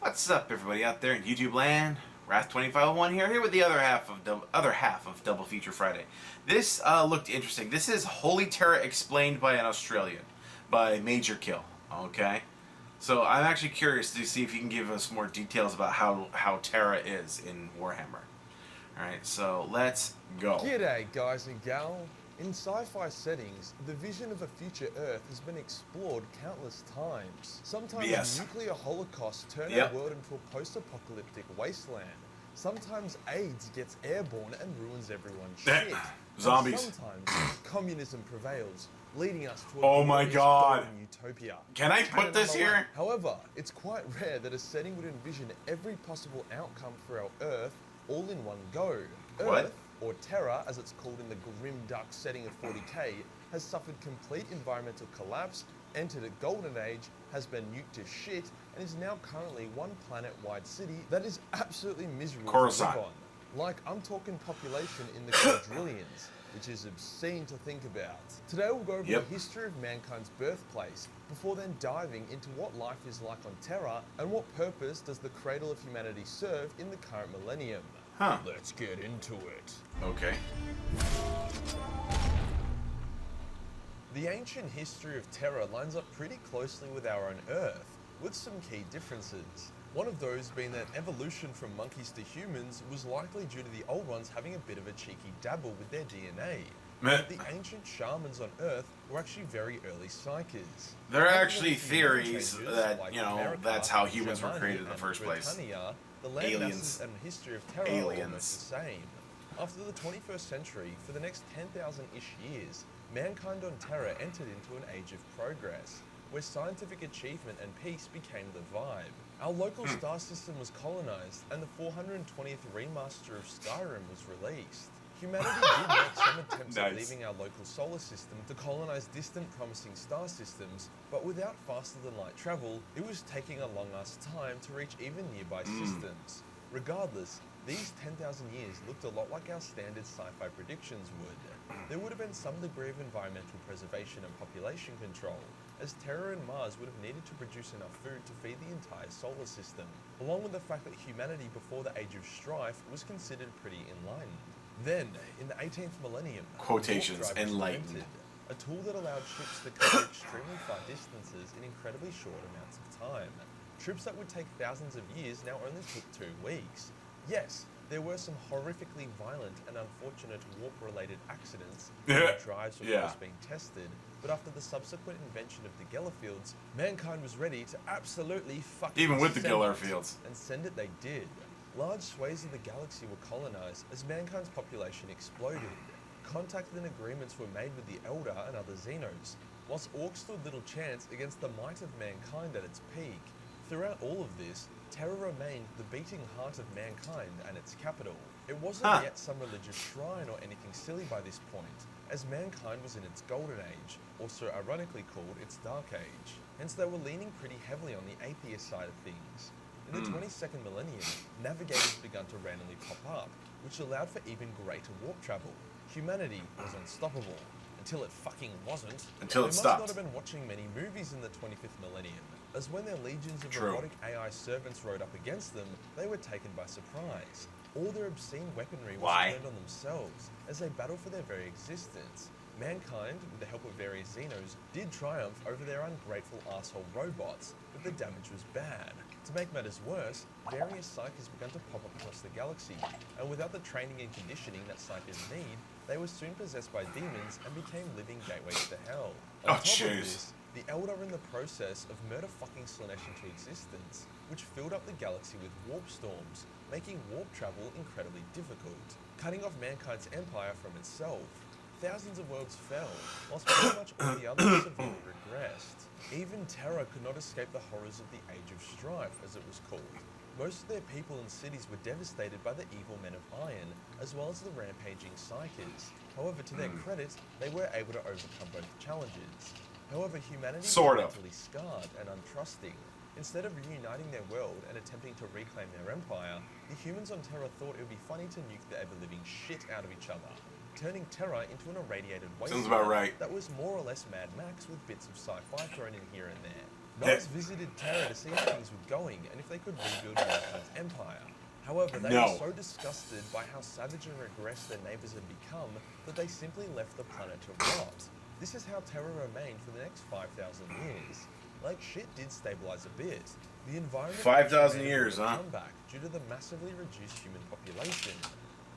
What's up, everybody out there in YouTube land? Wrath2501 here with the other half of Double Feature Friday. This looked interesting. This is Holy Terra explained by an Australian, by Major Kill. Okay, so I'm actually curious to see if you can give us more details about how Terra is in Warhammer. All right, so let's go. G'day, guys and gal. In sci-fi settings, the vision of a future Earth has been explored countless times. Sometimes Yes. nuclear holocausts turn Yep. our world into a post-apocalyptic wasteland. Sometimes AIDS gets airborne and ruins everyone's shit. Zombies. And sometimes communism prevails, leading us to a Oh my glorious God. golden utopia. Can I put this Number one. here? However, it's quite rare that a setting would envision every possible outcome for our Earth all in one go. What? Earth, or Terra, as it's called in the grim dark setting of 40k, has suffered complete environmental collapse, entered a golden age, has been nuked to shit, and is now currently one planet-wide city that is absolutely miserable Coruscant. to live on. Like, I'm talking population in the quadrillions, which is obscene to think about. Today we'll go over the history of mankind's birthplace, before then diving into what life is like on Terra, and what purpose does the cradle of humanity serve in the current millennium. Huh. Let's get into it. Okay. The ancient history of Terra lines up pretty closely with our own Earth, with some key differences. One of those being that evolution from monkeys to humans was likely due to the old ones having a bit of a cheeky dabble with their DNA. But the ancient shamans on Earth were actually very early psychers. There are actually theories that, like you know, America, that's how humans were Germany, created in the and first place. Britannia, the land Aliens. masses and history of Terra are almost the same. After the 21st century, for the next 10,000-ish years, mankind on Terra entered into an age of progress, where scientific achievement and peace became the vibe. Our local star system was colonized, and the 420th remaster of Skyrim was released. Humanity did make some attempts at leaving our local solar system to colonize distant promising star systems, but without faster-than-light travel, it was taking a long-ass time to reach even nearby systems. Regardless, these 10,000 years looked a lot like our standard sci-fi predictions would. There would have been some degree of environmental preservation and population control, as Terra and Mars would have needed to produce enough food to feed the entire solar system, along with the fact that humanity before the Age of Strife was considered pretty enlightened. Then, in the 18th millennium, Quotations, warp drive was enlightened. invented, a tool that allowed ships to cover extremely far distances in incredibly short amounts of time. Trips that would take thousands of years now only took 2 weeks. Yes, there were some horrifically violent and unfortunate warp-related accidents when the drives were first being tested, but after the subsequent invention of the Geller fields, mankind was ready to absolutely fucking Even with the send Geller it. fields. And send it they did. Large swathes of the galaxy were colonized as mankind's population exploded. Contact and agreements were made with the Elder and other Xenos, whilst Orcs stood little chance against the might of mankind at its peak. Throughout all of this, Terra remained the beating heart of mankind and its capital. It wasn't yet some religious shrine or anything silly by this point, as mankind was in its golden age, also ironically called its dark age. Hence they were leaning pretty heavily on the atheist side of things. In the 22nd millennium, navigators began to randomly pop up, which allowed for even greater warp travel. Humanity was unstoppable, until it fucking wasn't. Until it They stopped. must not have been watching many movies in the 25th millennium, as when their legions of robotic AI servants rode up against them, they were taken by surprise. All their obscene weaponry was turned on themselves, as they battled for their very existence. Mankind, with the help of various Xenos, did triumph over their ungrateful asshole robots, but the damage was bad. To make matters worse, various psychers began to pop up across the galaxy, and without the training and conditioning that psychers need, they were soon possessed by demons and became living gateways to hell. On top of this, the Elder were in the process of murder-fucking Slanesh into existence, which filled up the galaxy with warp storms, making warp travel incredibly difficult, cutting off mankind's empire from itself. Thousands of worlds fell, whilst pretty much all the others severely regressed. Even Terra could not escape the horrors of the Age of Strife, as it was called. Most of their people and cities were devastated by the evil men of Iron, as well as the rampaging Psychers. However, to their credit, they were able to overcome both challenges. However, humanity was mentally scarred and untrusting. Instead of reuniting their world and attempting to reclaim their empire, the humans on Terra thought it would be funny to nuke the ever-living shit out of each other, turning Terra into an irradiated wasteland that was more or less Mad Max with bits of sci-fi thrown in here and there. Knights visited Terra to see how things were going and if they could rebuild Mankind's empire. However, they were so disgusted by how savage and regressed their neighbours had become that they simply left the planet to rot. This is how Terra remained for the next 5,000 years. Like, shit did stabilise a bit. The environment 5,000 years, huh? Come back due to the massively reduced human population.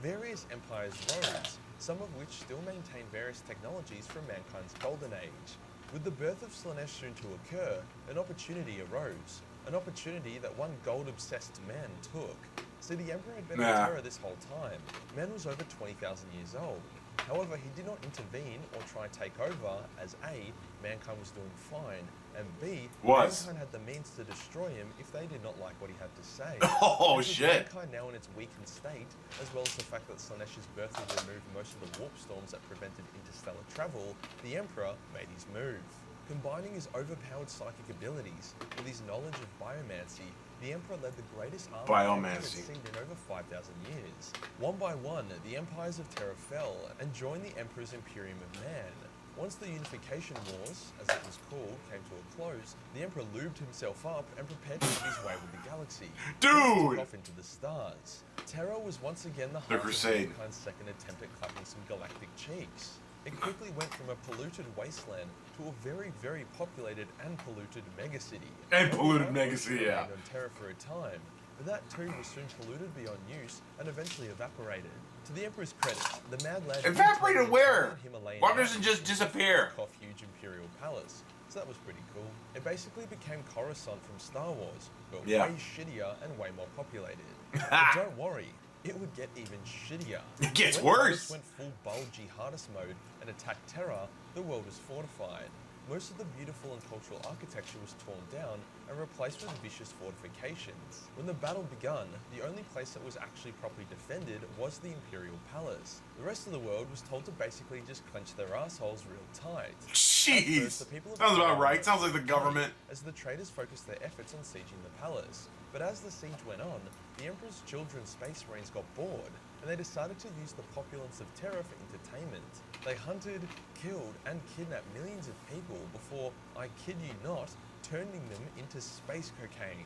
Various empires rose, some of which still maintain various technologies from mankind's golden age. With the birth of Slaanesh soon to occur, an opportunity arose. An opportunity that one gold-obsessed man took. See, the Emperor had been in Terra this whole time. Man was over 20,000 years old. However, he did not intervene or try and take over, as A, mankind was doing fine, and B, mankind had the means to destroy him if they did not like what he had to say. Oh, shit. Mankind now in its weakened state, as well as the fact that Slaanesh's birth had removed most of the warp storms that prevented interstellar travel, the Emperor made his move. Combining his overpowered psychic abilities with his knowledge of biomancy, the Emperor led the greatest army had seen in over 5,000 years. One by one, the empires of Terra fell and joined the Emperor's Imperium of Man. Once the Unification Wars, as it was called, came to a close, the Emperor lubed himself up and prepared to make his way with the galaxy. Dude! Off into the stars. Terra was once again the heart of mankind's second attempt at clapping some galactic cheeks. It quickly went from a polluted wasteland to a very, very populated and polluted megacity. Yeah. On Terra for a time, but that too was soon polluted beyond use and eventually evaporated. To the Emperor's credit, the mad lad evaporated where? Why doesn't it just disappear? Off huge imperial palace. So that was pretty cool. It basically became Coruscant from Star Wars, but way shittier and way more populated. But don't worry. It would get even shittier. It gets worse! When went full bulb jihadist mode and attacked Terra, the world was fortified. Most of the beautiful and cultural architecture was torn down and replaced with vicious fortifications. When the battle begun, the only place that was actually properly defended was the Imperial Palace. The rest of the world was told to basically just clench their assholes real tight. Jeez! Sounds about right. Sounds like the government. As the traders focused their efforts on sieging the palace. But as the siege went on, the Emperor's children space marines got bored, and they decided to use the populace of Terra for entertainment. They hunted, killed, and kidnapped millions of people before, I kid you not, turning them into space cocaine.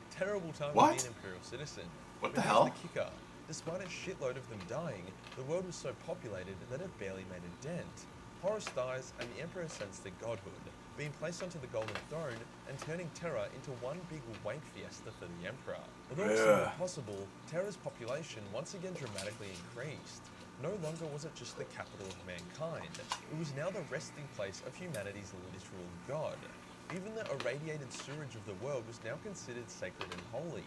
Terrible time to be an Imperial citizen. What the hell? The kicker. Despite a shitload of them dying, the world was so populated that it barely made a dent. Horus dies, and the Emperor ascends to godhood, being placed onto the Golden Throne and turning Terra into one big wank fiesta for the Emperor. Although it seemed impossible, Terra's population once again dramatically increased. No longer was it just the capital of mankind, it was now the resting place of humanity's literal god. Even the irradiated sewage of the world was now considered sacred and holy.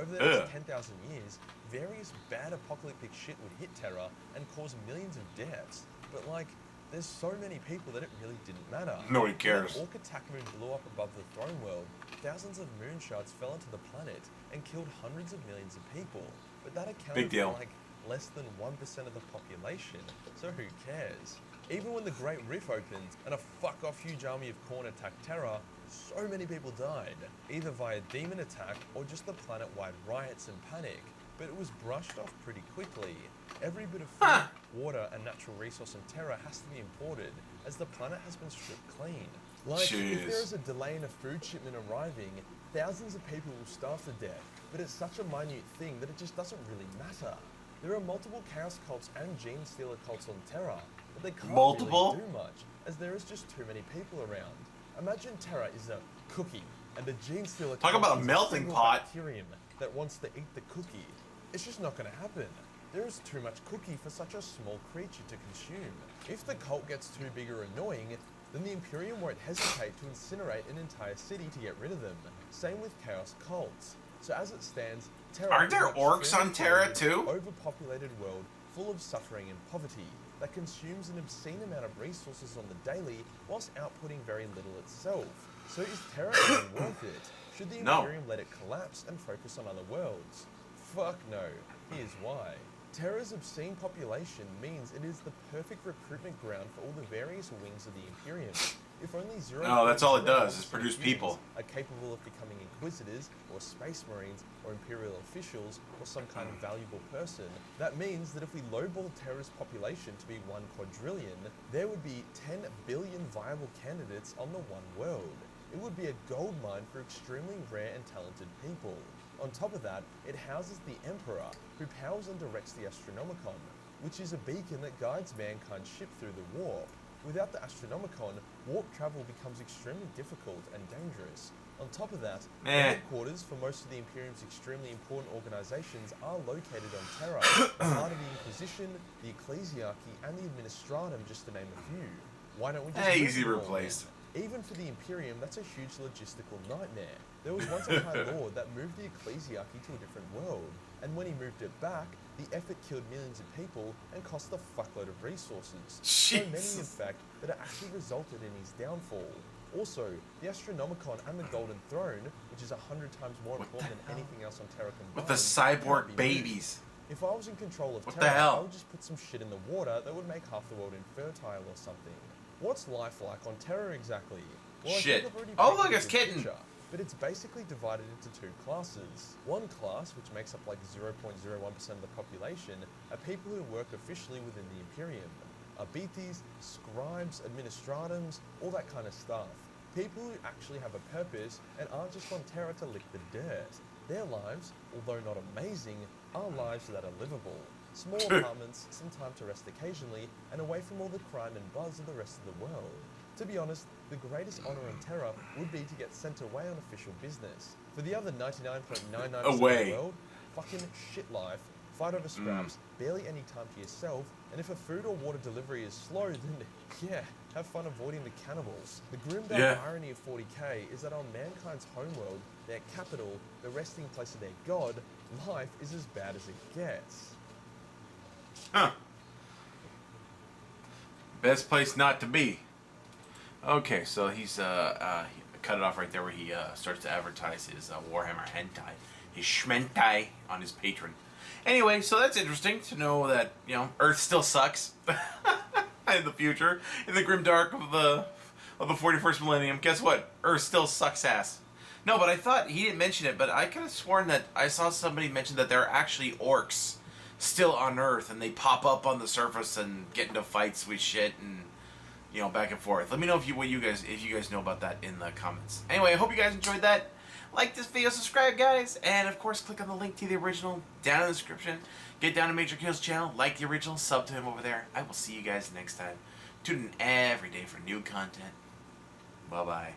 Over the next 10,000 years, various bad apocalyptic shit would hit Terra and cause millions of deaths. But like, there's so many people that it really didn't matter. Nobody cares. When Orc Attack Moon blew up above the throne world, thousands of moon shards fell into the planet and killed hundreds of millions of people. But that accounted for like less than 1% of the population, so who cares? Even when the Great Rift opened and a fuck-off huge army of Khorne attacked Terra, so many people died, either via demon attack or just the planet-wide riots and panic. But it was brushed off pretty quickly. Every bit of food, water, and natural resource in Terra has to be imported, as the planet has been stripped clean. Like, if there is a delay in a food shipment arriving, thousands of people will starve to death, but it's such a minute thing that it just doesn't really matter. There are multiple chaos cults and gene stealer cults on Terra, but they can't really do much, as there is just too many people around. Imagine Terra is a cookie, and the gene stealer talk about a melting pot bacterium that wants to eat the cookie. It's just not going to happen. There is too much cookie for such a small creature to consume. If the cult gets too big or annoying, then the Imperium won't hesitate to incinerate an entire city to get rid of them. Same with chaos cults. So as it stands, Terra aren't there orcs on Terra too? Overpopulated world full of suffering and poverty that consumes an obscene amount of resources on the daily whilst outputting very little itself. So is Terra even worth it? Should the Imperium let it collapse and focus on other worlds? Fuck no. Here's why. Terra's obscene population means it is the perfect recruitment ground for all the various wings of the Imperium. If only zero... No, that's all it does, is produce people. ...are capable of becoming Inquisitors, or Space Marines, or Imperial officials, or some kind of valuable person, that means that if we lowball Terra's population to be 1 quadrillion, there would be 10 billion viable candidates on the one world. it would be a gold mine for extremely rare and talented people. On top of that, it houses the Emperor, who powers and directs the Astronomicon, which is a beacon that guides mankind's ship through the warp. Without the Astronomicon, warp travel becomes extremely difficult and dangerous. On top of that, the headquarters for most of the Imperium's extremely important organizations are located on Terra, the heart of the Inquisition, the Ecclesiarchy, and the Administratum, just to name a few. Why don't we just easy replaced. Even for the Imperium, that's a huge logistical nightmare. There was once a High Lord that moved the Ecclesiarchy to a different world, and when he moved it back, the effort killed millions of people and cost a fuckload of resources. So many, in fact, that it actually resulted in his downfall. Also, the Astronomicon and the Golden Throne, which is 100 times more important than anything else on Terra combined. With the cyborg babies. If I was in control of What Terra, the hell? I would just put some shit in the water that would make half the world infertile or something. What's life like on Terra exactly? Well, Shit. I think I've already Oh, look, painted it's the kitten. picture, but it's basically divided into two classes. One class, which makes up like 0.01% of the population, are people who work officially within the Imperium. Abites, scribes, administratums, all that kind of stuff. People who actually have a purpose and aren't just on Terra to lick the dirt. Their lives, although not amazing, are lives that are livable. Small apartments, some time to rest occasionally, and away from all the crime and buzz of the rest of the world. To be honest, the greatest honor on Terra would be to get sent away on official business. For the other 99.99% of the world, fucking shit life, fight over scraps, barely any time to yourself, and if a food or water delivery is slow, then yeah, have fun avoiding the cannibals. The grim dark irony of 40k is that on mankind's homeworld, their capital, the resting place of their god, life is as bad as it gets. Huh. Best place not to be. Okay, so he's he cut it off right there where he starts to advertise his Warhammer hentai, his schmentai on his Patreon. Anyway, so that's interesting to know that, you know, Earth still sucks in the future, in the grim dark of the 41st millennium. Guess what? Earth still sucks ass. No, but I thought he didn't mention it, but I could have sworn that I saw somebody mention that there are actually orcs still on Earth, and they pop up on the surface and get into fights with shit and, you know, back and forth. Let me know if you guys know about that in the comments. Anyway, I hope you guys enjoyed that. Like this video, subscribe, guys, and of course, click on the link to the original down in the description. Get down to Major Kill's channel, like the original, sub to him over there. I will see you guys next time. Tune in every day for new content. Bye bye.